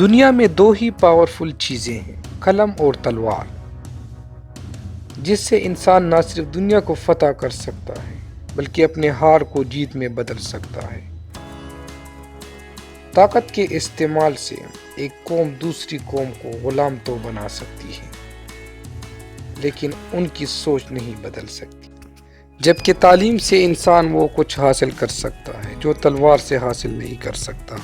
دنیا میں دو ہی پاورفل چیزیں ہیں، قلم اور تلوار، جس سے انسان نہ صرف دنیا کو فتح کر سکتا ہے بلکہ اپنے ہار کو جیت میں بدل سکتا ہے۔ طاقت کے استعمال سے ایک قوم دوسری قوم کو غلام تو بنا سکتی ہے لیکن ان کی سوچ نہیں بدل سکتی، جبکہ تعلیم سے انسان وہ کچھ حاصل کر سکتا ہے جو تلوار سے حاصل نہیں کر سکتا۔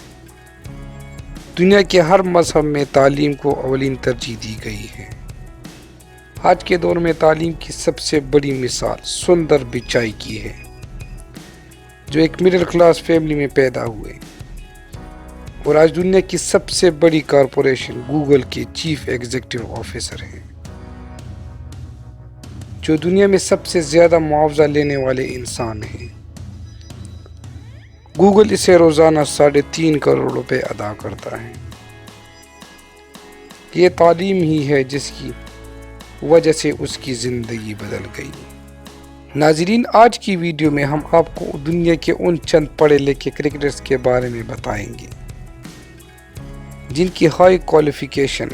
دنیا کے ہر مذہب میں تعلیم کو اولین ترجیح دی گئی ہے۔ آج کے دور میں تعلیم کی سب سے بڑی مثال سندر پچائی کی ہے، جو ایک مڈل کلاس فیملی میں پیدا ہوئے اور آج دنیا کی سب سے بڑی کارپوریشن گوگل کے چیف ایگزیکٹو آفیسر ہیں، جو دنیا میں سب سے زیادہ معاوضہ لینے والے انسان ہیں۔ گوگل اسے روزانہ 3.5 کروڑ روپے ادا کرتا ہے۔ یہ تعلیم ہی ہے جس کی وجہ سے اس کی زندگی بدل گئی۔ ناظرین، آج کی ویڈیو میں ہم آپ کو دنیا کے ان چند پڑھے لکھے کرکٹرز کے بارے میں بتائیں گے جن کی ہائی کوالیفیکیشن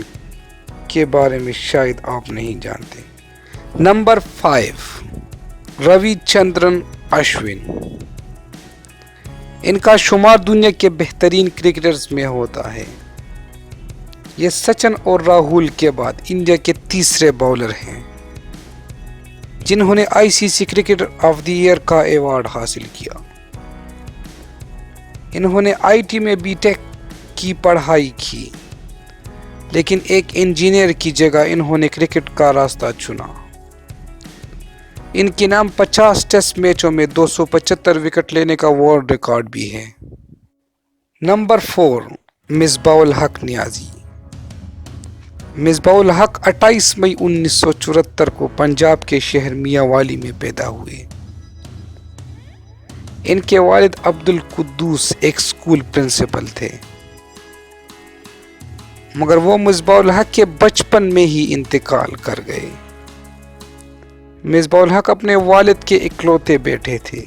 کے بارے میں شاید آپ نہیں جانتے۔ نمبر 5، روی چندرن اشون۔ ان کا شمار دنیا کے بہترین کرکٹرز میں ہوتا ہے۔ یہ سچن اور راہول کے بعد انڈیا کے تیسرے باؤلر ہیں جنہوں نے ICC cricketer of the year کا ایوارڈ حاصل کیا۔ انہوں نے IT میں BTech کی پڑھائی کی، لیکن ایک انجینئر کی جگہ انہوں نے کرکٹ کا راستہ چنا۔ ان کے نام 50 ٹیسٹ میچوں میں 275 وکٹ لینے کا ورلڈ ریکارڈ بھی ہے۔ نمبر 4، مصباح الحق نیازی۔ مصباح الحق 28 مئی 1974 کو پنجاب کے شہر میاں والی میں پیدا ہوئے۔ ان کے والد عبدالقدوس ایک اسکول پرنسپل تھے، مگر وہ مصباح الحق کے بچپن میں ہی انتقال کر گئے۔ مصباح الحق اپنے والد کے اکلوتے بیٹے تھے۔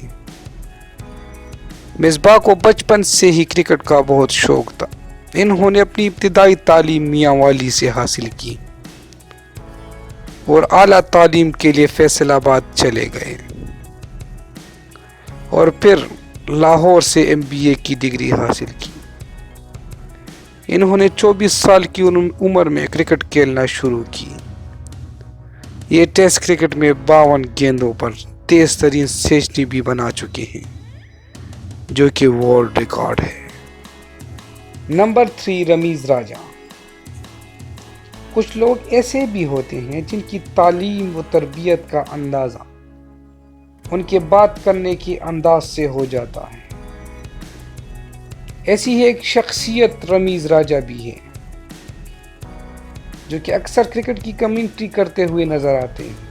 مصباح کو بچپن سے ہی کرکٹ کا بہت شوق تھا۔ انہوں نے اپنی ابتدائی تعلیم میاں والی سے حاصل کی اور اعلیٰ تعلیم کے لیے فیصل آباد چلے گئے اور پھر لاہور سے MBA کی ڈگری حاصل کی۔ انہوں نے 24 سال کی عمر میں کرکٹ کھیلنا شروع کی۔ یہ ٹیسٹ کرکٹ میں 52 گیندوں پر تیز ترین سنچری بھی بنا چکے ہیں، جو کہ ورلڈ ریکارڈ ہے۔ نمبر 3، رمیز راجہ۔ کچھ لوگ ایسے بھی ہوتے ہیں جن کی تعلیم و تربیت کا اندازہ ان کے بات کرنے کے انداز سے ہو جاتا ہے۔ ایسی ہی ایک شخصیت رمیز راجہ بھی ہے، جو کہ اکثر کرکٹ کی کمنٹری کرتے ہوئے نظر آتے ہیں۔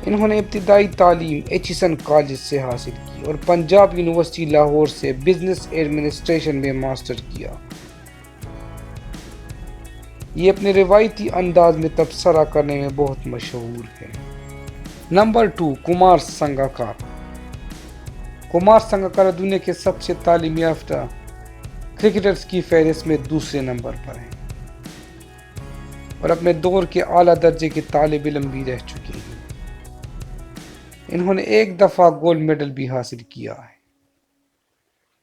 انہوں نے ابتدائی تعلیم ایچسن کالج سے حاصل کی اور پنجاب یونیورسٹی لاہور سے بزنس ایڈمنسٹریشن میں ماسٹر کیا۔ یہ اپنے روایتی انداز میں تبصرہ کرنے میں بہت مشہور ہے۔ نمبر 2، کمار سنگاکار۔ کمار سنگاکار دنیا کے سب سے تعلیم یافتہ کرکٹرز کی فہرست میں دوسرے نمبر پر ہیں اور اپنے دور کے اعلیٰ درجے کے طالب علم بھی رہ چکے ہیں۔ انہوں نے ایک دفعہ گولڈ میڈل بھی حاصل کیا ہے۔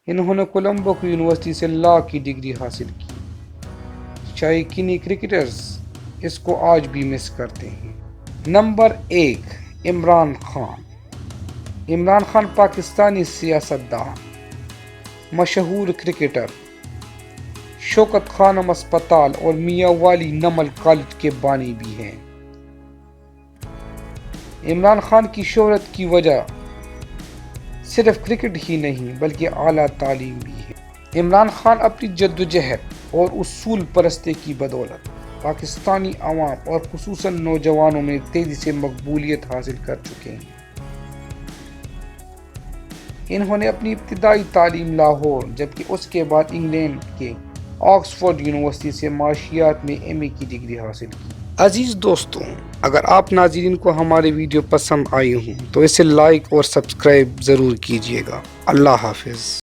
انہوں نے کولمبو یونیورسٹی سے لاء کی ڈگری حاصل کی۔ شائقین کرکٹرز اس کو آج بھی مس کرتے ہیں۔ نمبر 1، عمران خان۔ عمران خان پاکستانی سیاستدان، مشہور کرکٹر، شوکت خانم اسپتال اور میاں والی نمل کالج کے بانی بھی ہیں۔ عمران خان کی شہرت کی وجہ صرف کرکٹ ہی نہیں بلکہ اعلیٰ تعلیم بھی ہے۔ عمران خان اپنی جدوجہد اور اصول پرستی کی بدولت پاکستانی عوام اور خصوصاً نوجوانوں میں تیزی سے مقبولیت حاصل کر چکے ہیں۔ انہوں نے اپنی ابتدائی تعلیم لاہور جبکہ اس کے بعد انگلینڈ کے آکسفورڈ یونیورسٹی سے معاشیات میں MA کی ڈگری حاصل کی۔ عزیز دوستوں، اگر آپ ناظرین کو ہمارے ویڈیو پسند آئی ہوں تو اسے لائک اور سبسکرائب ضرور کیجیے گا۔ اللہ حافظ۔